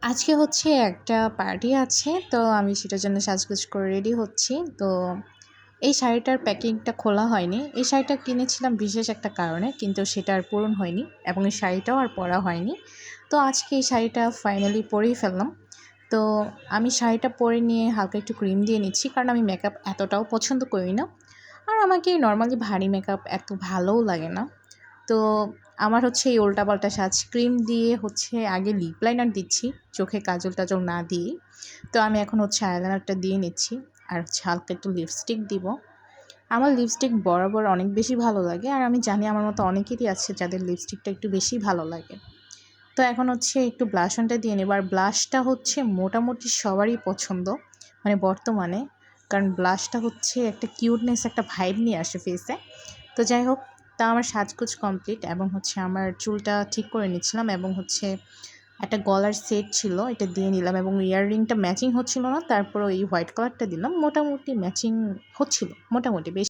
আজকে হচ্ছে একটা পার্টি আছে, তো আমি সেটার জন্য সাজগোজ করে রেডি হচ্ছি। তো এই শাড়িটার প্যাকিংটা খোলা হয়নি। এই শাড়িটা কিনেছিলাম বিশেষ একটা কারণে, কিন্তু সেটা আর পূরণ হয়নি এবং এই শাড়িটাও আর পরা হয়নি। তো আজকে এই শাড়িটা ফাইনালি পরেই ফেললাম। তো আমি শাড়িটা পরে নিয়ে হালকা একটু ক্রিম দিয়ে নিচ্ছি, কারণ আমি মেকআপ এতটাও পছন্দ করি না। আর আমাকে নর্মালি ভারী মেকআপ এত ভালোও লাগে না। তো আমার হচ্ছে এই উল্টাপাল্টা সাজ, ক্রিম দিয়ে হচ্ছে আগে লিপ লাইনার দিচ্ছি, চোখে কাজল টাজল না দিয়ে। তো আমি এখন হচ্ছে আইলাইনারটা দিয়ে নিচ্ছি, আর হচ্ছে হালকা একটু লিপস্টিক দিব। আমার লিপস্টিক বরাবর অনেক বেশি ভালো লাগে, আর আমি জানি আমার মতো অনেকেরই আছে যাদের লিপস্টিকটা একটু বেশি ভালো লাগে। তো এখন হচ্ছে একটু ব্লাশ অনটা দিয়ে নেব। আর ব্লাশটা হচ্ছে মোটামুটি সবারই পছন্দ, মানে বর্তমানে, কারণ ব্লাশটা হচ্ছে একটা কিউটনেস, একটা ভাইব নিয়ে আসে ফেসে। তো যাই হোক, তা আমার সাজগোজ কমপ্লিট, এবং হচ্ছে আমার চুলটা ঠিক করে নিচ্ছিলাম, এবং হচ্ছে একটা গলার সেট ছিল, এটা দিয়ে নিলাম, এবং ইয়াররিংটা ম্যাচিং হচ্ছিল না, তারপর ওই হোয়াইট কালারটা দিলাম। মোটামুটি ম্যাচিং হচ্ছিল, মোটামুটি বেশ।